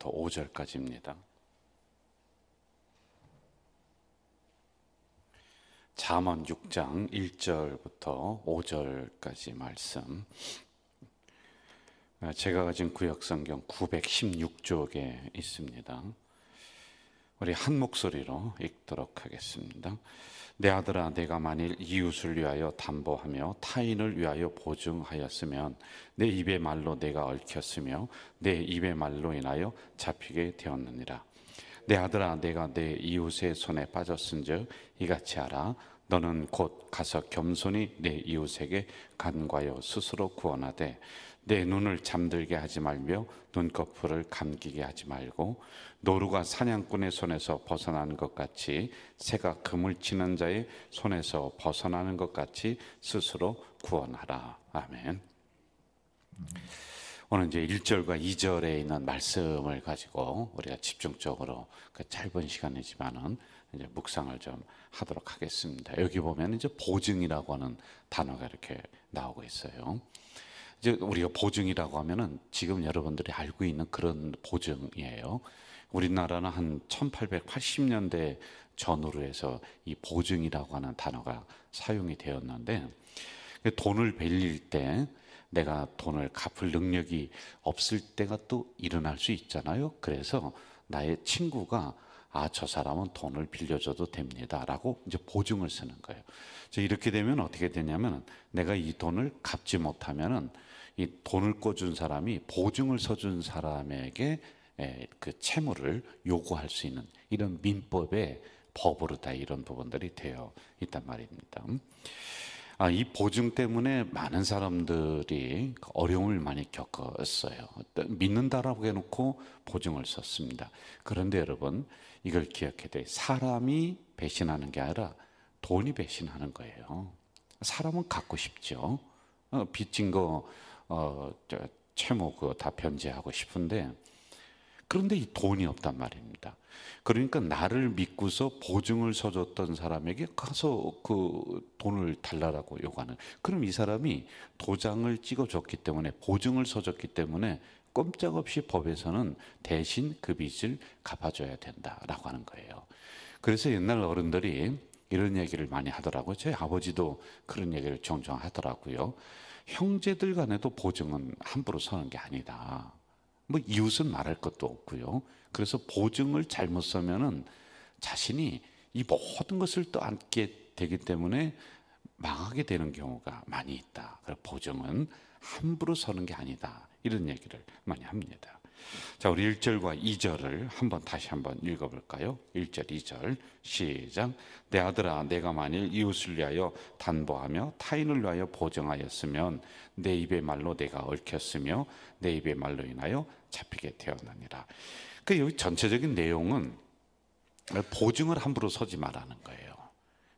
1절부터 5절까지입니다. 잠언 6장 1절부터 5절까지 말씀. 제가 가진 구역성경 916쪽에 있습니다. 우리 한 목소리로 읽도록 하겠습니다. 내 아들아, 내가 만일 이웃을 위하여 담보하며 타인을 위하여 보증하였으면 내 입의 말로 내가 얽혔으며 내 입의 말로 인하여 잡히게 되었느니라. 내 아들아, 내가 내 이웃의 손에 빠졌은즉 이같이 하라. 너는 곧 가서 겸손히 내 이웃에게 간과하여 스스로 구원하되 내 눈을 잠들게 하지 말며 눈꺼풀을 감기게 하지 말고 노루가 사냥꾼의 손에서 벗어나는 것 같이 새가 그물 치는 자의 손에서 벗어나는 것 같이 스스로 구원하라. 아멘. 오늘 이제 1절과 2절에 있는 말씀을 가지고 우리가 집중적으로 그 짧은 시간이지만은 이제 묵상을 좀 하도록 하겠습니다. 여기 보면 이제 보증이라고 하는 단어가 이렇게 나오고 있어요. 이제 우리가 보증이라고 하면은 지금 여러분들이 알고 있는 그런 보증이에요. 우리나라는 한 1880년대 전후로 해서 이 보증이라고 하는 단어가 사용이 되었는데, 돈을 빌릴 때 내가 돈을 갚을 능력이 없을 때가 또 일어날 수 있잖아요. 그래서 나의 친구가 저 사람은 돈을 빌려줘도 됩니다 라고 이제 보증을 쓰는 거예요. 이렇게 되면 어떻게 되냐면 내가 이 돈을 갚지 못하면은 이 돈을 꿔준 사람이 보증을 서준 사람에게 그 채무를 요구할 수 있는 이런 민법의 법으로 다 이런 부분들이 되어 있단 말입니다. 이 보증 때문에 많은 사람들이 어려움을 많이 겪었어요. 믿는다라고 해놓고 보증을 썼습니다. 그런데 여러분, 이걸 기억해야 돼요. 사람이 배신하는 게 아니라 돈이 배신하는 거예요. 사람은 갖고 싶죠. 빚진 거 채무 그거 다 변제하고 싶은데, 그런데 이 돈이 없단 말입니다. 그러니까 나를 믿고서 보증을 서줬던 사람에게 가서 그 돈을 달라고 요구하는. 그럼 이 사람이 도장을 찍어줬기 때문에, 보증을 서줬기 때문에 꼼짝없이 법에서는 대신 그 빚을 갚아줘야 된다라고 하는 거예요. 그래서 옛날 어른들이 이런 얘기를 많이 하더라고요. 제 아버지도 그런 얘기를 종종 하더라고요. 형제들 간에도 보증은 함부로 서는 게 아니다. 뭐 이웃은 말할 것도 없고요. 그래서 보증을 잘못 서면은 자신이 이 모든 것을 떠안게 되기 때문에 망하게 되는 경우가 많이 있다. 그래서 보증은 함부로 서는 게 아니다. 이런 얘기를 많이 합니다. 자, 우리 1절과 2절을 다시 한번 읽어볼까요? 1절, 2절 시작. 내 아들아, 내가 만일 이웃을 위하여 담보하며 타인을 위하여 보증하였으면 내 입의 말로 내가 얽혔으며 내 입의 말로 인하여 잡히게 되었느니라. 여기 전체적인 내용은 보증을 함부로 서지 말라는 거예요.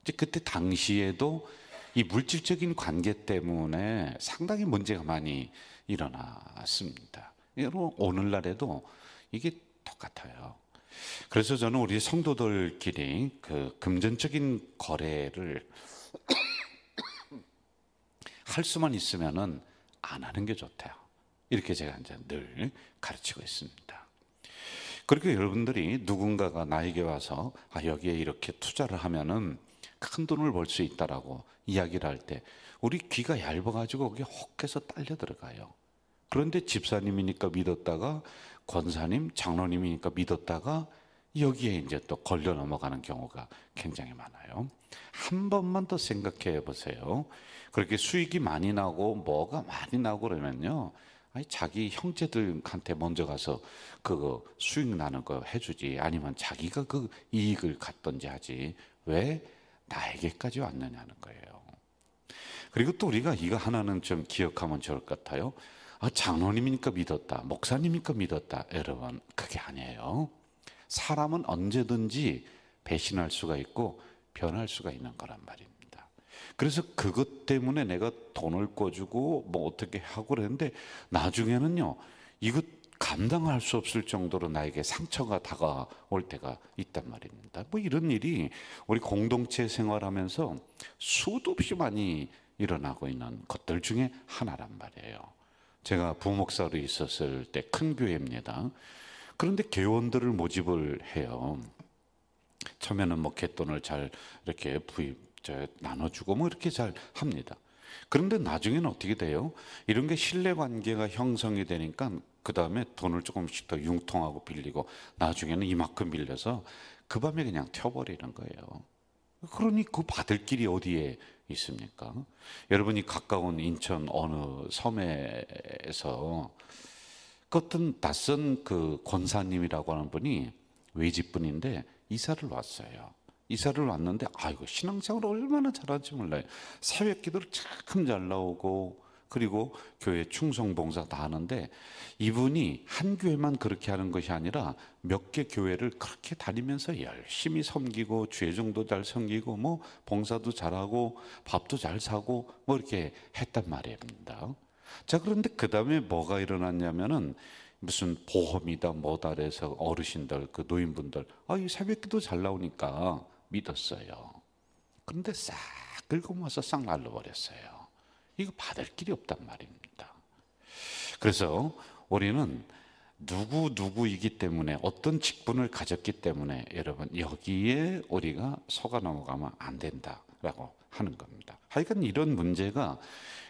이제 그때 당시에도 이 물질적인 관계 때문에 상당히 문제가 많이 일어났습니다. 여러분, 오늘날에도 이게 똑같아요. 그래서 저는 우리 성도들끼리 그 금전적인 거래를 할 수만 있으면은 안 하는 게 좋대요. 이렇게 제가 이제 늘 가르치고 있습니다. 그렇게 여러분들이 누군가가 나에게 와서 여기에 이렇게 투자를 하면은 큰 돈을 벌 수 있다라고 이야기를 할 때 우리 귀가 얇아가지고 거기 혹해서 딸려 들어가요. 그런데 집사님이니까 믿었다가 권사님, 장로님이니까 믿었다가 여기에 이제 또 걸려 넘어가는 경우가 굉장히 많아요. 한 번만 더 생각해 보세요. 그렇게 수익이 많이 나고 뭐가 많이 나고 그러면요, 자기 형제들한테 먼저 가서 그거 수익 나는 거 해주지, 아니면 자기가 그 이익을 갖던지 하지 왜 나에게까지 왔느냐는 거예요. 그리고 또 우리가 이거 하나는 좀 기억하면 좋을 것 같아요. 장로님이니까 믿었다, 목사님이니까 믿었다. 여러분, 그게 아니에요. 사람은 언제든지 배신할 수가 있고 변할 수가 있는 거란 말입니다. 그래서 그것 때문에 내가 돈을 꿔주고 뭐 어떻게 하고 그랬는데 나중에는요, 이거 감당할 수 없을 정도로 나에게 상처가 다가올 때가 있단 말입니다. 뭐 이런 일이 우리 공동체 생활하면서 수도 없이 많이 일어나고 있는 것들 중에 하나란 말이에요. 제가 부목사로 있었을 때 큰 교회입니다. 그런데 개원들을 모집을 해요. 처음에는 뭐 갯돈을 잘 이렇게 나눠주고 뭐 이렇게 잘 합니다. 그런데 나중에는 어떻게 돼요? 이런 게 신뢰관계가 형성이 되니까 그 다음에 돈을 조금씩 더 융통하고 빌리고 나중에는 이만큼 빌려서 그 밤에 그냥 튀어버리는 거예요. 그러니 그 받을 길이 어디에 있습니까? 여러분이 가까운 인천 어느 섬에서 그 어떤 낯선 그 권사님이라고 하는 분이 외집분인데 이사를 왔어요. 이사를 왔는데 아이고 신앙생활을 얼마나 잘하는지 몰라요. 새벽 기도를 참 잘 나오고 그리고 교회 충성봉사 다 하는데 이분이 한 교회만 그렇게 하는 것이 아니라 몇 개 교회를 그렇게 다니면서 열심히 섬기고 주의종도 잘 섬기고 뭐 봉사도 잘하고 밥도 잘 사고 뭐 이렇게 했단 말입니다. 자, 그런데 그 다음에 뭐가 일어났냐면은 무슨 보험이다 뭐다 해서 어르신들 그 노인분들 이 새벽기도 잘 나오니까 믿었어요. 그런데 싹 긁고 모아서 싹 날려버렸어요. 이거 받을 길이 없단 말입니다. 그래서 우리는 누구이기 때문에 어떤 직분을 가졌기 때문에 여러분 여기에 우리가 속아 넘어가면 안 된다라고 하는 겁니다. 하여간 이런 문제가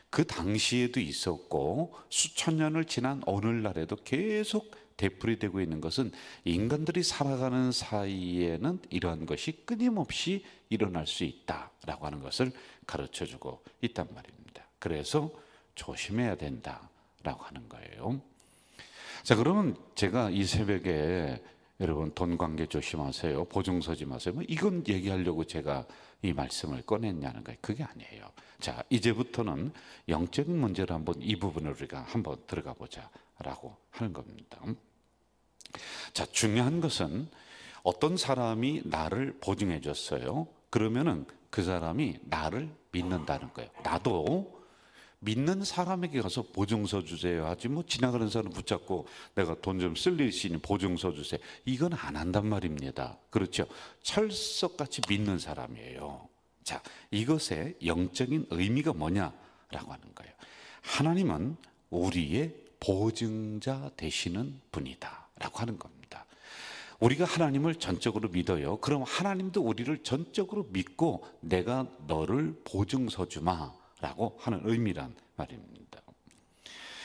그 당시에도 있었고 수천 년을 지난 오늘날에도 계속 되풀이되고 있는 것은 인간들이 살아가는 사이에는 이러한 것이 끊임없이 일어날 수 있다라고 하는 것을 가르쳐주고 있단 말입니다. 그래서 조심해야 된다라고 하는 거예요. 자, 그러면 제가 이 새벽에 여러분 돈 관계 조심하세요, 보증 서지 마세요, 뭐 이건 얘기하려고 제가 이 말씀을 꺼냈냐는 거예요. 그게 아니에요. 자, 이제부터는 영적인 문제를 한번 이 부분을 우리가 한번 들어가 보자라고 하는 겁니다. 자, 중요한 것은 어떤 사람이 나를 보증해 줬어요. 그러면은 그 사람이 나를 믿는다는 거예요. 나도 믿는 사람에게 가서 보증서 주세요 하지 뭐 지나가는 사람 붙잡고 내가 돈 좀 쓸 일 있으니 보증서 주세요 이건 안 한단 말입니다. 그렇죠? 철석같이 믿는 사람이에요. 자, 이것의 영적인 의미가 뭐냐라고 하는 거예요. 하나님은 우리의 보증자 되시는 분이다 라고 하는 겁니다. 우리가 하나님을 전적으로 믿어요. 그럼 하나님도 우리를 전적으로 믿고 내가 너를 보증서 주마 라고 하는 의미란 말입니다.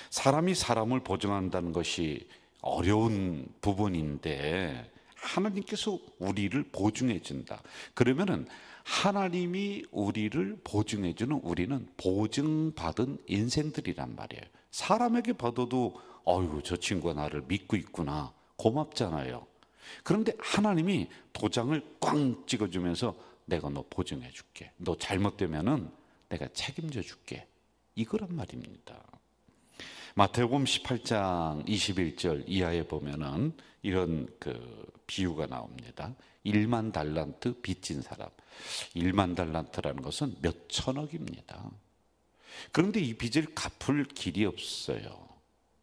사람이 사람을 보증한다는 것이 어려운 부분인데 하나님께서 우리를 보증해 준다. 그러면은 하나님이 우리를 보증해 주는 우리는 보증받은 인생들이란 말이에요. 사람에게 받아도 어이구 저 친구가 나를 믿고 있구나 고맙잖아요. 그런데 하나님이 도장을 꽝 찍어주면서 내가 너 보증해 줄게. 너 잘못되면은 내가 책임져 줄게. 이거란 말입니다. 마태복음 18장 21절 이하에 보면은 이런 그 비유가 나옵니다. 1만 달란트 빚진 사람. 1만 달란트라는 것은 몇 천억입니다. 그런데 이 빚을 갚을 길이 없어요.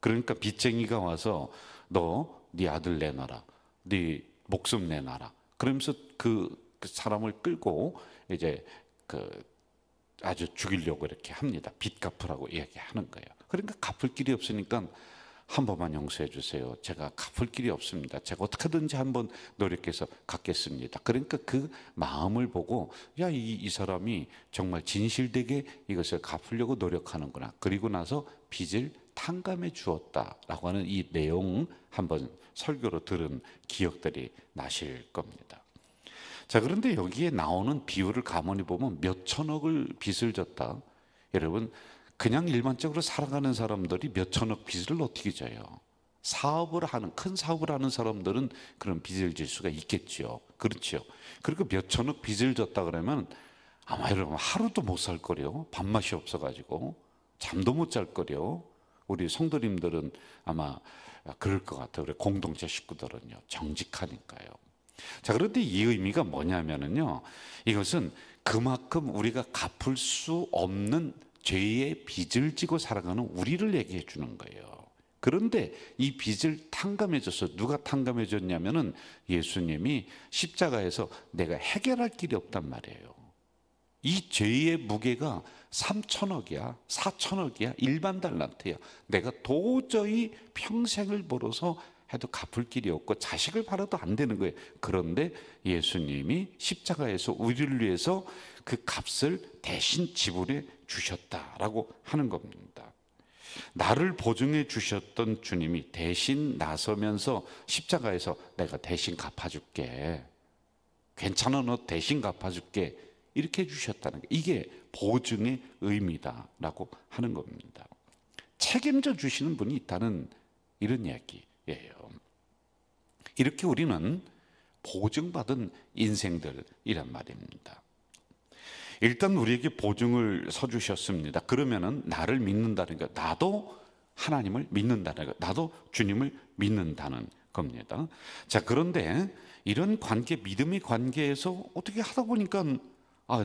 그러니까 빚쟁이가 와서 너 네 아들 내놔라. 네 목숨 내놔라. 그러면서 그 사람을 끌고 이제 아주 죽이려고 이렇게 합니다. 빚 갚으라고 이야기하는 거예요. 그러니까 갚을 길이 없으니까 한 번만 용서해 주세요. 제가 갚을 길이 없습니다. 제가 어떻게든지 한번 노력해서 갚겠습니다. 그러니까 그 마음을 보고 이 사람이 정말 진실되게 이것을 갚으려고 노력하는구나. 그리고 나서 빚을 탕감해 주었다라고 하는 이 내용 한번 설교로 들은 기억들이 나실 겁니다. 자, 그런데 여기에 나오는 비유를 가만히 보면 몇 천억을 빚을 졌다. 여러분 그냥 일반적으로 살아가는 사람들이 몇 천억 빚을 어떻게 져요? 큰 사업을 하는 사람들은 그런 빚을 질 수가 있겠죠. 그렇죠. 그리고 몇 천억 빚을 졌다 그러면 아마 여러분 하루도 못 살 거래요. 밥맛이 없어가지고 잠도 못 잘 거래요. 우리 성도님들은 아마 그럴 것 같아요. 우리 공동체 식구들은요 정직하니까요. 자, 그런데 이 의미가 뭐냐면은요, 이것은 그만큼 우리가 갚을 수 없는 죄의 빚을 지고 살아가는 우리를 얘기해 주는 거예요. 그런데 이 빚을 탕감해 줬어. 누가 탕감해 줬냐면은 예수님이 십자가에서 내가 해결할 길이 없단 말이에요. 이 죄의 무게가 3천억이야, 4천억이야, 1만 달란트야. 내가 도저히 평생을 벌어서 해도 갚을 길이 없고 자식을 팔아도 안 되는 거예요. 그런데 예수님이 십자가에서 우리를 위해서 그 값을 대신 지불해 주셨다라고 하는 겁니다. 나를 보증해 주셨던 주님이 대신 나서면서 십자가에서 내가 대신 갚아줄게, 괜찮아, 너 대신 갚아줄게, 이렇게 해주셨다는 게 이게 보증의 의미다라고 하는 겁니다. 책임져 주시는 분이 있다는 이런 이야기예요. 이렇게 우리는 보증받은 인생들이란 말입니다. 일단 우리에게 보증을 서주셨습니다. 그러면은 나를 믿는다는 것, 나도 하나님을 믿는다는 것, 나도 주님을 믿는다는 겁니다. 자, 그런데 이런 관계, 믿음의 관계에서 어떻게 하다 보니까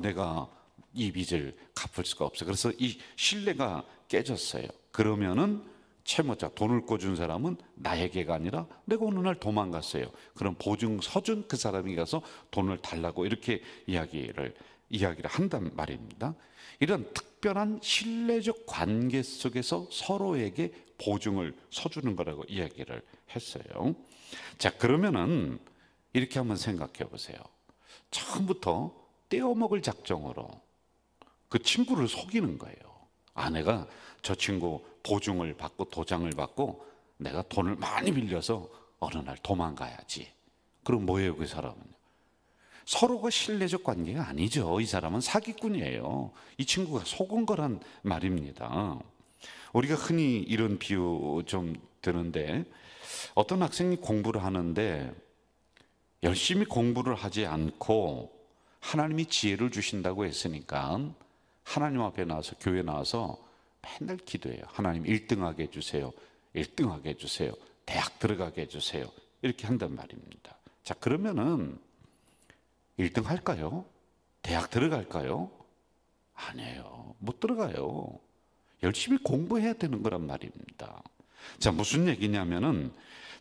내가 이 빚을 갚을 수가 없어. 그래서 이 신뢰가 깨졌어요. 그러면은 채무자, 돈을 꿔준 사람은 나에게가 아니라 내가 어느 날 도망갔어요. 그럼 보증 서준 그 사람이 가서 돈을 달라고 이렇게 이야기를 한단 말입니다. 이런 특별한 신뢰적 관계 속에서 서로에게 보증을 서주는 거라고 이야기를 했어요. 자, 그러면은 이렇게 한번 생각해 보세요. 처음부터 떼어먹을 작정으로 그 친구를 속이는 거예요. 아내가 저 친구 보증을 받고 도장을 받고 내가 돈을 많이 빌려서 어느 날 도망가야지. 그럼 뭐예요, 그 사람은? 서로가 신뢰적 관계가 아니죠. 이 사람은 사기꾼이에요. 이 친구가 속은 거란 말입니다. 우리가 흔히 이런 비유 좀 드는데, 어떤 학생이 공부를 하는데 열심히 공부를 하지 않고 하나님이 지혜를 주신다고 했으니까 하나님 앞에 나와서, 교회 나와서 맨날 기도해요. 하나님 1등하게 해주세요. 1등하게 해주세요. 대학 들어가게 해주세요. 이렇게 한단 말입니다. 자, 그러면은 1등 할까요? 대학 들어갈까요? 아니에요. 못 들어가요. 열심히 공부해야 되는 거란 말입니다. 자, 무슨 얘기냐면은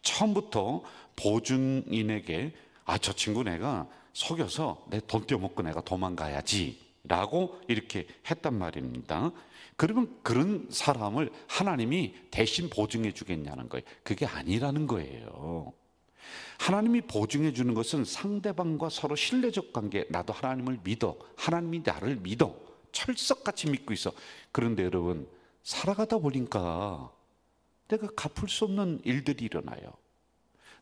처음부터 보증인에게 저 친구 내가 속여서 내 돈 떼어먹고 내가 도망가야지 라고 이렇게 했단 말입니다. 그러면 그런 사람을 하나님이 대신 보증해 주겠냐는 거예요. 그게 아니라는 거예요. 하나님이 보증해 주는 것은 상대방과 서로 신뢰적 관계, 나도 하나님을 믿어, 하나님이 나를 믿어, 철석같이 믿고 있어. 그런데 여러분, 살아가다 보니까 내가 갚을 수 없는 일들이 일어나요.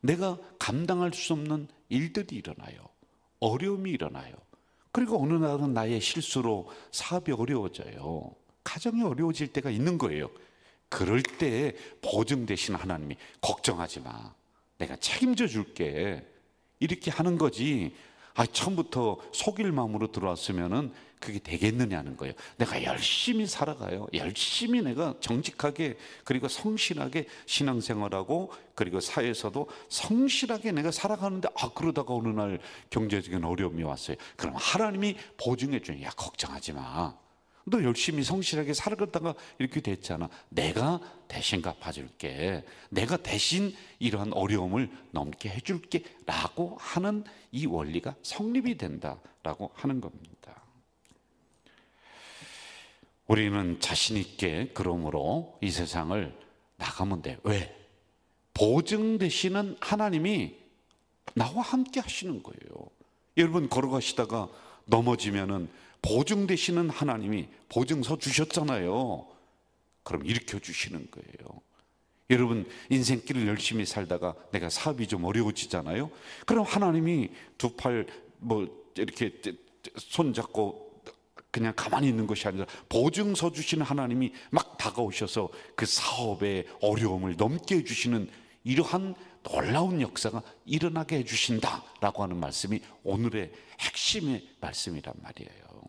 내가 감당할 수 없는 일들이 일어나요. 어려움이 일어나요. 그리고 어느 날은 나의 실수로 사업이 어려워져요. 가정이 어려워질 때가 있는 거예요. 그럴 때 보증 대신 하나님이 걱정하지 마, 내가 책임져 줄게, 이렇게 하는 거지. 처음부터 속일 마음으로 들어왔으면은 그게 되겠느냐는 거예요. 내가 열심히 살아가요. 열심히 내가 정직하게 그리고 성실하게 신앙생활하고 그리고 사회에서도 성실하게 내가 살아가는데 그러다가 어느 날 경제적인 어려움이 왔어요. 그럼 하나님이 보증해 주니, 야, 걱정하지 마, 너 열심히 성실하게 살아가다가 이렇게 됐잖아. 내가 대신 갚아줄게. 내가 대신 이러한 어려움을 넘게 해줄게 라고 하는 이 원리가 성립이 된다라고 하는 겁니다. 우리는 자신 있게 그러므로 이 세상을 나가면 돼. 왜? 보증 되시는 하나님이 나와 함께 하시는 거예요. 여러분, 걸어가시다가 넘어지면은 보증 되시는 하나님이 보증서 주셨잖아요. 그럼 일으켜 주시는 거예요. 여러분, 인생길을 열심히 살다가 내가 사업이 좀 어려워지잖아요. 그럼 하나님이 두 팔 이렇게 손잡고 그냥 가만히 있는 것이 아니라 보증서 주시는 하나님이 막 다가오셔서 그 사업의 어려움을 넘게 해주시는 이러한 놀라운 역사가 일어나게 해주신다라고 하는 말씀이 오늘의 핵심의 말씀이란 말이에요.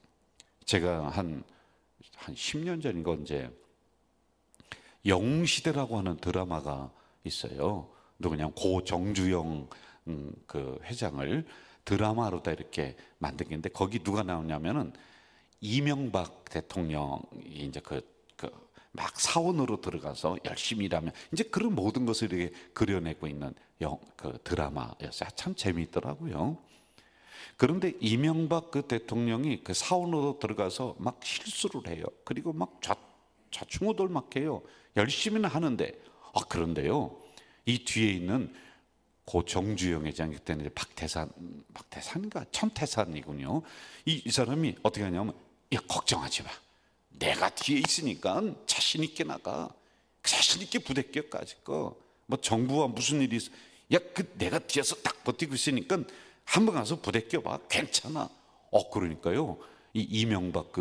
제가 한 10년 전인가 언제 영웅시대라고 하는 드라마가 있어요. 누구냐, 고정주영 그 회장을 드라마로 다 이렇게 만든 게 있는데, 거기 누가 나오냐면은 이명박 대통령이 이제 막 사원으로 들어가서 열심히 일하면 이제 그런 모든 것을 이렇게 그려내고 있는 그 드라마였어요. 참 재미있더라고요. 그런데 이명박 그 대통령이 그 사원으로 들어가서 막 실수를 해요. 그리고 막 좌충우돌 막 해요. 열심히는 하는데, 그런데요, 이 뒤에 있는 고 정주영 회장 그때는 박태산인가 천태산이군요. 이 사람이 어떻게 하냐면, 야, 걱정하지 마. 내가 뒤에 있으니까 자신 있게 나가. 자신 있게 부대껴까지 거. 뭐 정부와 무슨 일이 있어. 야, 내가 뒤에서 딱 버티고 있으니까 한번 가서 부대껴봐. 괜찮아. 그러니까요. 이 이명박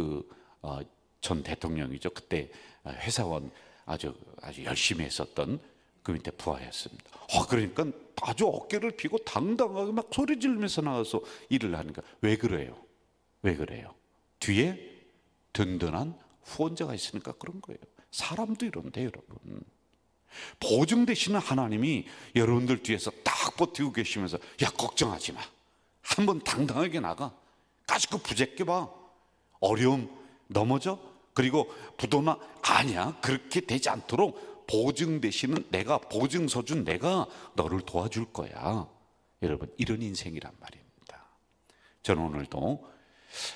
전 대통령이죠. 그때 회사원 아주 열심히 했었던 그 밑에 부하였습니다. 그러니까 아주 어깨를 펴고 당당하게 막 소리 지르면서 나가서 일을 하니까 왜 그래요? 왜 그래요? 뒤에 든든한 후원자가 있으니까 그런 거예요. 사람도 이런데 여러분. 보증되시는 하나님이 여러분들 뒤에서 딱 버티고 계시면서, 야, 걱정하지 마. 한번 당당하게 나가. 까짓거 부재껴봐. 어려움 넘어져? 그리고 부도나 아니야. 그렇게 되지 않도록 보증되시는 내가, 보증서 준 내가 너를 도와줄 거야. 여러분, 이런 인생이란 말입니다. 저는 오늘도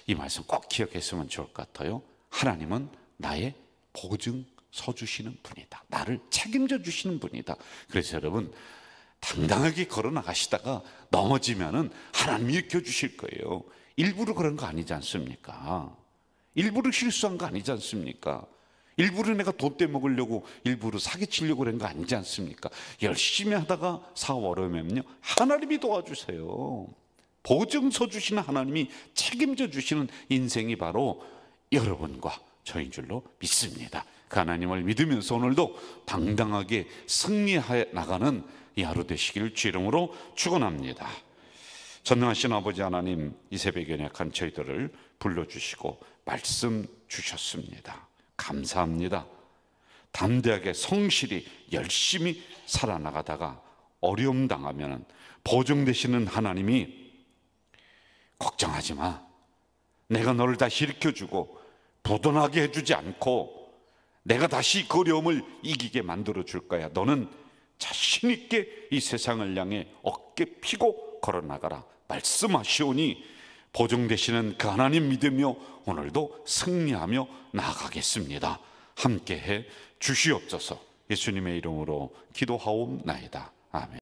이 말씀 꼭 기억했으면 좋을 것 같아요. 하나님은 나의 보증서 주시는 분이다. 나를 책임져 주시는 분이다. 그래서 여러분, 당당하게 걸어 나가시다가 넘어지면은 하나님이 일으켜 주실 거예요. 일부러 그런 거 아니지 않습니까? 일부러 실수한 거 아니지 않습니까? 일부러 내가 돈 떼먹으려고 일부러 사기치려고 그런 거 아니지 않습니까? 열심히 하다가 사업 어려우면요, 하나님이 도와주세요. 보증서 주시는 하나님이 책임져 주시는 인생이 바로 여러분과 저인 줄로 믿습니다. 그 하나님을 믿으면서 오늘도 당당하게 승리하여 나가는 이 하루 되시기를 주 이름으로 축원합니다. 전능하신 아버지 하나님, 이 새벽에 연약한 저희들을 불러주시고 말씀 주셨습니다. 감사합니다. 담대하게 성실히 열심히 살아나가다가 어려움 당하면 보증되시는 하나님이 걱정하지 마. 내가 너를 다시 일으켜주고 부도나게 해주지 않고 내가 다시 그 어려움을 이기게 만들어 줄 거야. 너는 자신 있게 이 세상을 향해 어깨 피고 걸어나가라 말씀하시오니 보증되시는 그 하나님 믿으며 오늘도 승리하며 나아가겠습니다. 함께해 주시옵소서. 예수님의 이름으로 기도하옵나이다. 아멘.